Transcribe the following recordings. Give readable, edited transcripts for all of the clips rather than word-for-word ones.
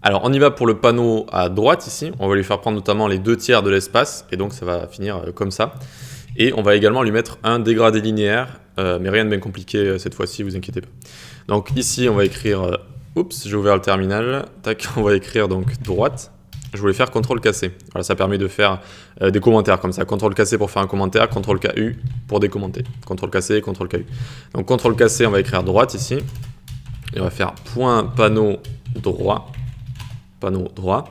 Alors, on y va pour le panneau à droite ici. On va lui faire prendre notamment les 2/3 de l'espace. Et donc, ça va finir comme ça. Et on va également lui mettre un dégradé linéaire. Mais rien de bien compliqué cette fois-ci, vous inquiétez pas. Donc ici, on va écrire... oups, j'ai ouvert le terminal. Tac, on va écrire donc droite. Je voulais faire CTRL cassé. Voilà, ça permet de faire des commentaires comme ça. CTRL cassé pour faire un commentaire, CTRL KU pour décommenter. CTRL cassé, CTRL KU. Donc CTRL cassé, on va écrire droite ici. Et on va faire point panneau droit. Panneau droit.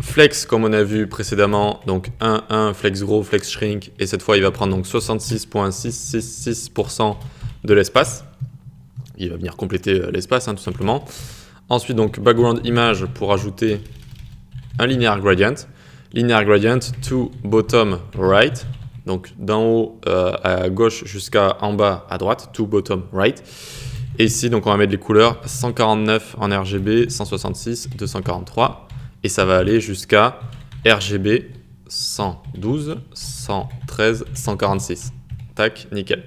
Flex, comme on a vu précédemment, donc 1, 1, flex gros, flex shrink. Et cette fois, il va prendre donc 66,666% de l'espace. Il va venir compléter l'espace, tout simplement. Ensuite, donc background image pour ajouter un linear gradient. Linear gradient to bottom right. Donc d'en haut à gauche jusqu'à en bas à droite. To bottom right. Et ici, donc on va mettre les couleurs 149 en RGB, 166, 243. Et ça va aller jusqu'à RGB 112, 113, 146. Tac, nickel.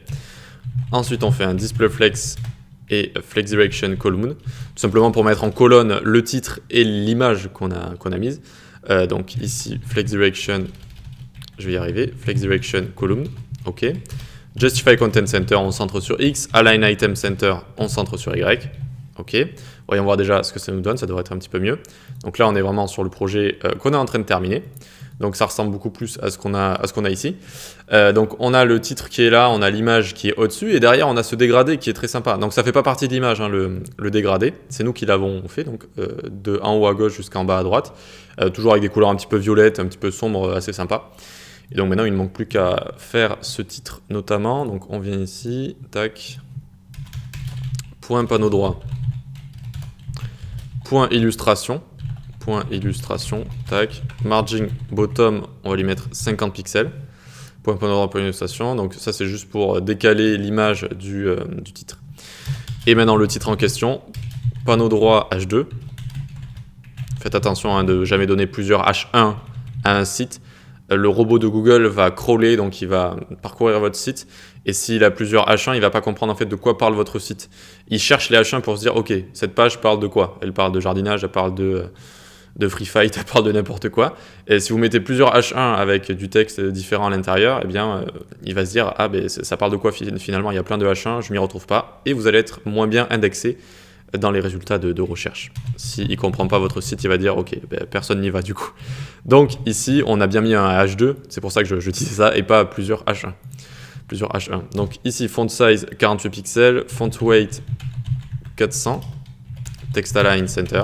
Ensuite, on fait un display flex et flex direction column, tout simplement pour mettre en colonne le titre et l'image qu'on a mise. Donc ici, flex direction, je vais y arriver, flex direction column, ok. Justify content center, on centre sur X. Align item center, on centre sur Y, ok. Voyons voir déjà ce que ça nous donne, ça devrait être un petit peu mieux. Donc là, on est vraiment sur le projet qu'on est en train de terminer. Donc ça ressemble beaucoup plus à ce qu'on a ici. Donc on a le titre qui est là, on a l'image qui est au-dessus, et derrière on a ce dégradé qui est très sympa. Donc ça ne fait pas partie de l'image, le dégradé, c'est nous qui l'avons fait, donc de en haut à gauche jusqu'en bas à droite, toujours avec des couleurs un petit peu violettes, un petit peu sombres, assez sympa. Et donc maintenant il ne manque plus qu'à faire ce titre notamment. Donc on vient ici, tac, point panneau droit, point illustration. Point illustration, tac, margin bottom, on va lui mettre 50 pixels, point panneau droit, point illustration, donc ça c'est juste pour décaler l'image du titre. Et maintenant le titre en question, panneau droit H2, faites attention de jamais donner plusieurs H1 à un site, le robot de Google va crawler, donc il va parcourir votre site, et s'il a plusieurs H1, il ne va pas comprendre en fait de quoi parle votre site. Il cherche les H1 pour se dire, ok, cette page parle de quoi? Elle parle de jardinage, elle parle de free fight, elle parle de n'importe quoi. Et si vous mettez plusieurs H1 avec du texte différent à l'intérieur, eh bien, il va se dire, ah ben ça parle de quoi finalement, il y a plein de H1, je m'y retrouve pas. Et vous allez être moins bien indexé dans les résultats de recherche. S'il ne comprend pas votre site, il va dire, ok, ben, personne n'y va du coup. Donc ici, on a bien mis un H2, c'est pour ça que je disais ça, et pas plusieurs H1. Plusieurs H1. Donc ici, font size 48 pixels, font weight 400, text align center.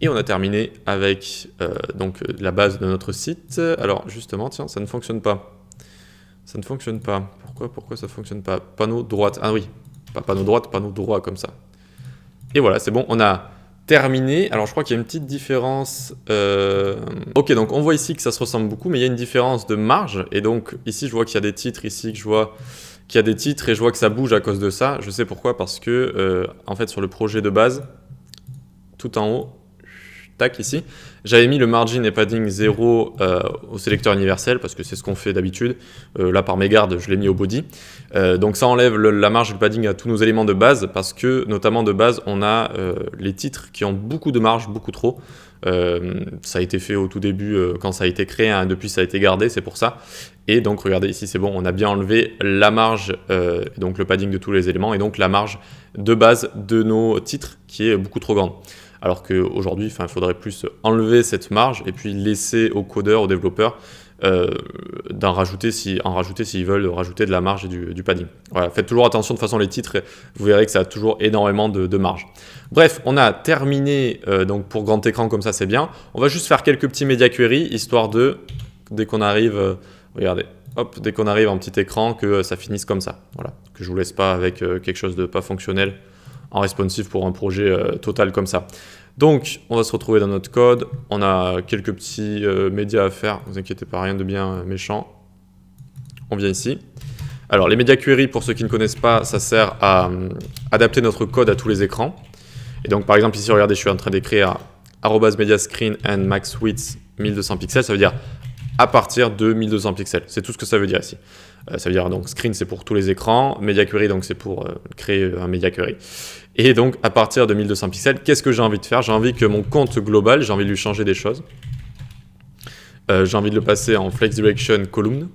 Et on a terminé avec donc la base de notre site. Alors justement, tiens, ça ne fonctionne pas. Ça ne fonctionne pas. Pourquoi ça ne fonctionne pas? Panneau droite. Ah oui, pas panneau droite, panneau droit comme ça. Et voilà, c'est bon, on a terminé. Alors je crois qu'il y a une petite différence. Ok, donc on voit ici que ça se ressemble beaucoup, mais il y a une différence de marge. Et donc ici, je vois qu'il y a des titres, ici que je vois qu'il y a des titres et je vois que ça bouge à cause de ça. Je sais pourquoi, parce que en fait sur le projet de base, tout en haut, tac, ici, j'avais mis le margin et padding 0 au sélecteur universel parce que c'est ce qu'on fait d'habitude. Là, par mégarde, je l'ai mis au body. Donc ça enlève la marge et le padding à tous nos éléments de base parce que, notamment de base, on a les titres qui ont beaucoup de marge, beaucoup trop. Ça a été fait au tout début quand ça a été créé, hein, depuis ça a été gardé, c'est pour ça. Et donc regardez ici, c'est bon, on a bien enlevé la marge, donc le padding de tous les éléments et donc la marge de base de nos titres qui est beaucoup trop grande. Alors qu'aujourd'hui, il faudrait plus enlever cette marge et puis laisser aux codeurs, aux développeurs d'en rajouter s'ils veulent rajouter de la marge et du padding. Voilà, faites toujours attention de toute façon les titres, vous verrez que ça a toujours énormément de marge. Bref, on a terminé donc pour grand écran comme ça, c'est bien. On va juste faire quelques petits media query histoire de, dès qu'on arrive, regardez, hop, dès qu'on arrive en petit écran, que ça finisse comme ça. Voilà, que je vous laisse pas avec quelque chose de pas fonctionnel en responsive pour un projet total comme ça. Donc, on va se retrouver dans notre code. On a quelques petits médias à faire. Ne vous inquiétez pas, rien de bien méchant. On vient ici. Alors, les media query, pour ceux qui ne connaissent pas, ça sert à adapter notre code à tous les écrans. Et donc, par exemple, ici, regardez, je suis en train d'écrire @mediascreen and max width 1200 pixels. Ça veut dire à partir de 1200 pixels. C'est tout ce que ça veut dire ici. Ça veut dire donc screen, c'est pour tous les écrans. Media query, donc c'est pour créer un media query. Et donc, à partir de 1200 pixels, qu'est-ce que j'ai envie de faire? J'ai envie que mon compte global, j'ai envie de lui changer des choses. J'ai envie de le passer en Flex Direction Column.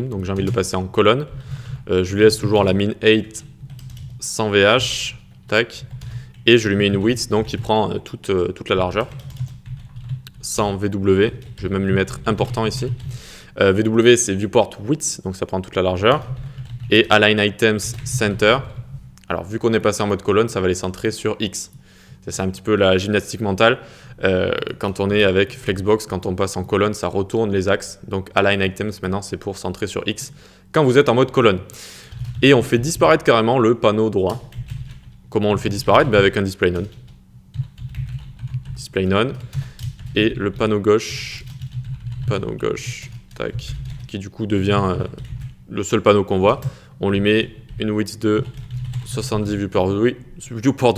Donc j'ai envie de le passer en colonne. Je lui laisse toujours la min 8 sans VH. Tac. Et je lui mets une width donc qui prend toute la largeur. Sans VW. Je vais même lui mettre important ici. VW c'est Viewport Width, donc ça prend toute la largeur. Et Align Items Center. Alors vu qu'on est passé en mode colonne, ça va les centrer sur X. C'est un petit peu la gymnastique mentale. Quand on est avec Flexbox, quand on passe en colonne, ça retourne les axes. Donc Align Items maintenant c'est pour centrer sur X quand vous êtes en mode colonne. Et on fait disparaître carrément le panneau droit. Comment on le fait disparaître? Avec un display none. Display none. Et le panneau gauche, tac, qui du coup devient le seul panneau qu'on voit. On lui met une width de 70 viewport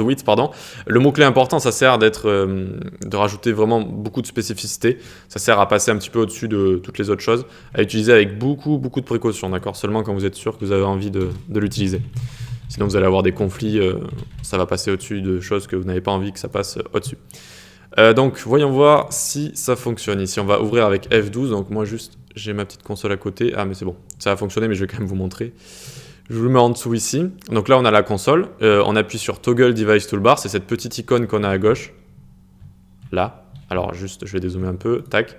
width, pardon. Le mot-clé important, ça sert de rajouter vraiment beaucoup de spécificité. Ça sert à passer un petit peu au-dessus de toutes les autres choses, à utiliser avec beaucoup de précautions, d'accord? Seulement quand vous êtes sûr que vous avez envie de l'utiliser. Sinon, vous allez avoir des conflits, ça va passer au-dessus de choses que vous n'avez pas envie que ça passe au-dessus. Donc, voyons voir si ça fonctionne. Ici, on va ouvrir avec F12. Donc, moi, juste, j'ai ma petite console à côté. Ah, mais c'est bon, ça va fonctionner, mais je vais quand même vous montrer. Je vous le mets en dessous ici. Donc là, on a la console. On appuie sur Toggle Device Toolbar. C'est cette petite icône qu'on a à gauche. Là. Alors, juste, je vais dézoomer un peu. Tac.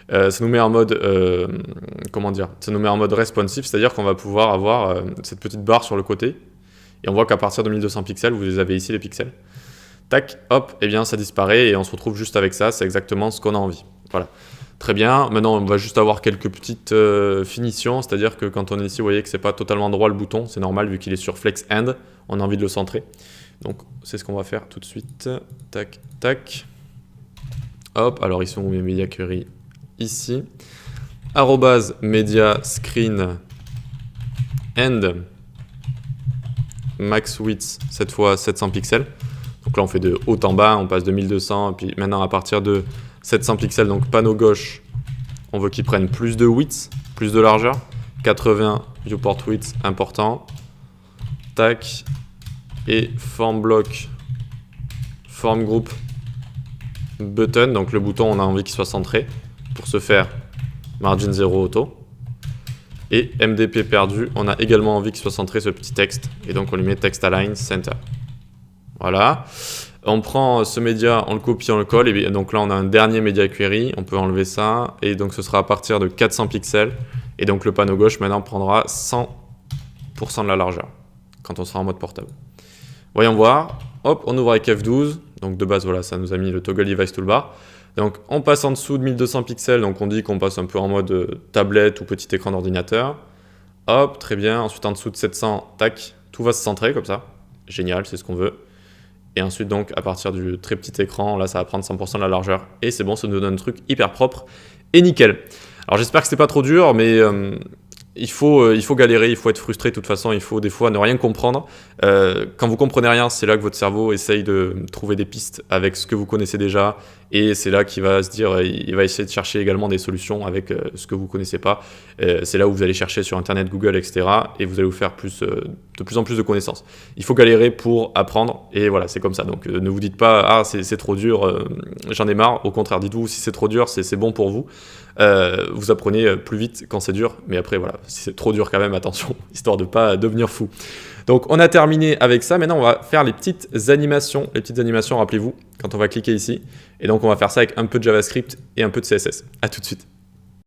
Ça nous met en mode, comment dire? Ça nous met en mode responsive, c'est-à-dire qu'on va pouvoir avoir cette petite barre sur le côté. Et on voit qu'à partir de 1200 pixels, vous les avez ici, les pixels. Tac, hop, et bien ça disparaît et on se retrouve juste avec ça. C'est exactement ce qu'on a envie. Voilà. Très bien. Maintenant, on va juste avoir quelques petites finitions, c'est-à-dire que quand on est ici, vous voyez que c'est pas totalement droit le bouton. C'est normal vu qu'il est sur Flex End. On a envie de le centrer. Donc, c'est ce qu'on va faire tout de suite. Tac, tac. Hop, alors ils sont où mes media query? Ici, @media screen end max width, cette fois 700 pixels. Donc là, on fait de haut en bas, on passe de 1200, et puis maintenant à partir de 700 pixels, donc panneau gauche, on veut qu'il prenne plus de width, plus de largeur. 80 viewport width, important. Tac. Et form block, form group button, donc le bouton, on a envie qu'il soit centré. Pour ce faire, margin 0 auto. Et MDP perdu, on a également envie qu'il soit centré sur le petit texte. Et donc on lui met text align center. Voilà. On prend ce média, on le copie, on le colle. Et donc là, on a un dernier media query. On peut enlever ça. Et donc ce sera à partir de 400 pixels. Et donc le panneau gauche maintenant prendra 100% de la largeur quand on sera en mode portable. Voyons voir. Hop, on ouvre avec F12. Donc de base, voilà, ça nous a mis le toggle device toolbar. Donc on passe en dessous de 1200 pixels, donc on dit qu'on passe un peu en mode tablette ou petit écran d'ordinateur. Hop, très bien. Ensuite en dessous de 700, tac, tout va se centrer comme ça. Génial, c'est ce qu'on veut. Et ensuite donc à partir du très petit écran, là ça va prendre 100% de la largeur. Et c'est bon, ça nous donne un truc hyper propre et nickel. Alors j'espère que c'était pas trop dur, mais il faut galérer, il faut être frustré de toute façon, il faut des fois ne rien comprendre. Quand vous comprenez rien, c'est là que votre cerveau essaye de trouver des pistes avec ce que vous connaissez déjà, et c'est là qu'il va se dire, il va essayer de chercher également des solutions avec ce que vous connaissez pas. C'est là où vous allez chercher sur Internet, Google, etc. et vous allez vous faire de plus en plus de connaissances. Il faut galérer pour apprendre, et voilà, c'est comme ça. Donc ne vous dites pas, ah c'est trop dur, j'en ai marre. Au contraire, dites-vous, si c'est trop dur, c'est bon pour vous. Vous apprenez plus vite quand c'est dur, mais après voilà, si c'est trop dur quand même, attention, histoire de pas devenir fou. Donc on a terminé avec ça, maintenant on va faire les petites animations. Les petites animations, rappelez-vous, quand on va cliquer ici, et donc on va faire ça avec un peu de JavaScript et un peu de CSS. À tout de suite.